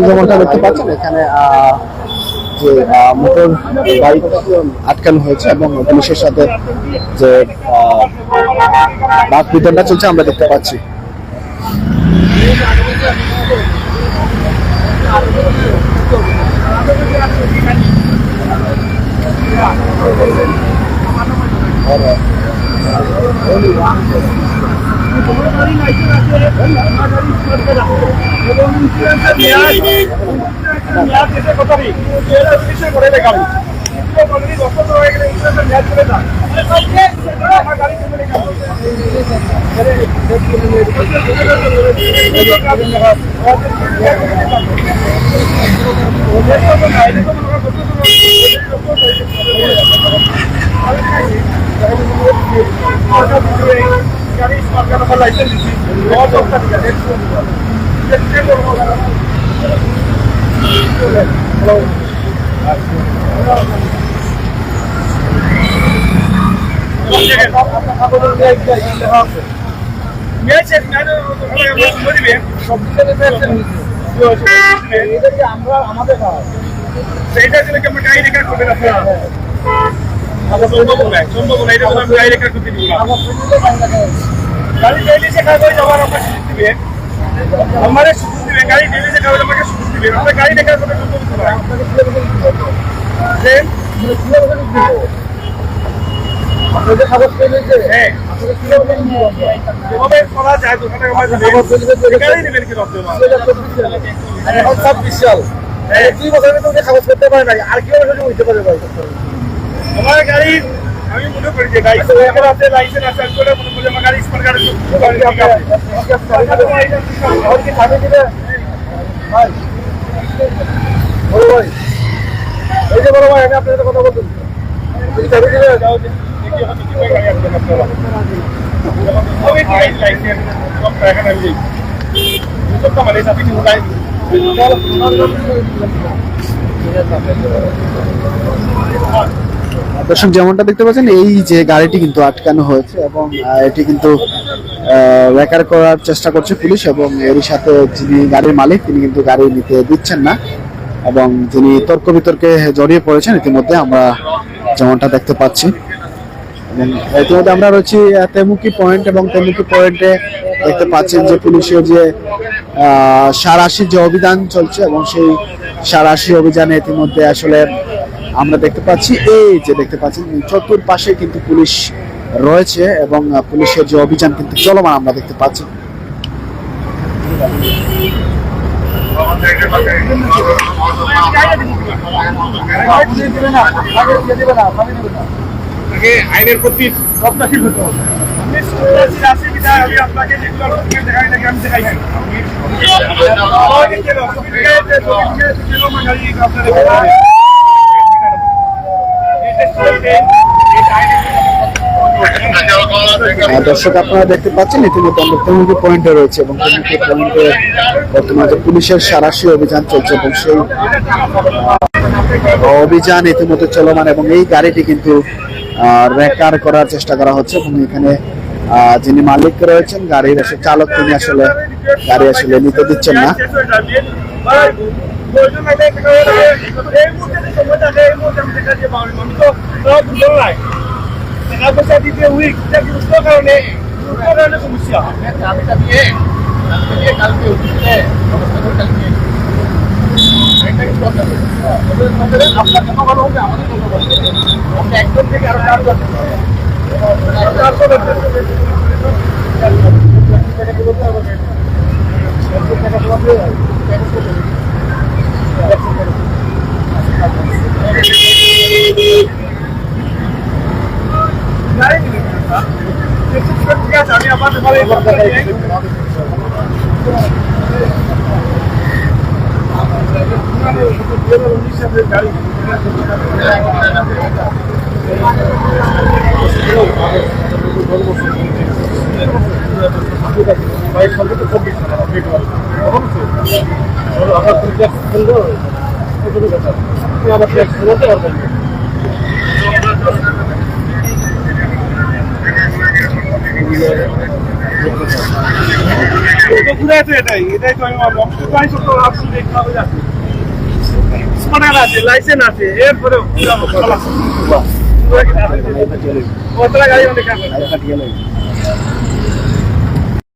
যেমনটা দেখতে পাচ্ছেন এখানে যে মোটর বাইক আটকানো হয়েছে এবং পুলিশের সাথে যে বাক বিতরণটা চলছে আমরা দেখতে পাচ্ছি। हमारे गाड़ी डेली से गाड़ी देखा কাগজ করতে পারে না আর কি হইতে পারে ভাই আমার গাড়ি আমি মনে করি যে গাড়ি আছে লাইসেন্স আছে করে মনে করি আমার গাড়ি স্মার্ট গাড়ি ভাই ভাই এই যে বড় ভাই আমি আপনার সাথে কথা বলতেছি এই চাবি দিলে যাও দেখি হচ্ছে কি গাড়ি আসবে আপনারা ওই লাইসেন্স সব টাকা না দিই সব তো মানে চাবি দিই গাড়ি দর্শক যেমনটা দেখতে পাচ্ছেন এই যে গাড়িটি কিন্তু আটকানো হয়েছে এবং এটি কিন্তু রেকার করার চেষ্টা করছে পুলিশ এবং এর সাথে যিনি গাড়ির মালিক তিনি কিন্তু গাড়ি নিতে দিচ্ছেন না এবং যিনি তর্ক বিতর্কে জড়িয়ে পড়েছেন ইতিমধ্যে আমরা যেমনটা দেখতে পাচ্ছি এবং ইতিমধ্যে আমরা রয়েছি তেমুকি পয়েন্ট এবং তেমুকি পয়েন্টে দেখতে পাচ্ছেন যে পুলিশের যে সারাশি যে অভিযান চলছে এবং সেই সারাশি অভিযানে ইতিমধ্যে আসলে আমরা দেখতে পাচ্ছি এই যে দেখতে পাচ্ছেন চতুর্পাশে কিন্তু পুলিশ রয়েছে এবং পুলিশের যে অভিযান কিন্তু চলমান আমরা দেখতে পাচ্ছি। আইনের প্রতি শ্রদ্ধাশীল হতে হবে দর্শক আপনারা দেখতে পাচ্ছেন ইতিমধ্যে আমরা তেমুকি পয়েন্টে রয়েছে এবং তেমুকি পয়েন্টে বর্তমানে পুলিশের সারাশি অভিযান চলছে এবং সেই অভিযান ইতিমধ্যে চলমান এবং এই গাড়িটি কিন্তু রেকার করার চেষ্টা করা হচ্ছে এবং এখানে যিনি মালিক রয়েছেন গাড়ির চালক তিনি আসলে গাড়ি আসলে নিতে দিচ্ছেন না। একদম থেকে আরো আমি আমার গাড়ি আবার ট্যাক্স বলতে পারবেন না। তো ঘুরে আছে এটাই তো আমি ভাবলাম প্রাইস তো আপনি দেখতে হবে যাচ্ছে স্মার্ট আছে লাইসেন্স আছে এরপরেও কতটা গাড়ি অনেক আছে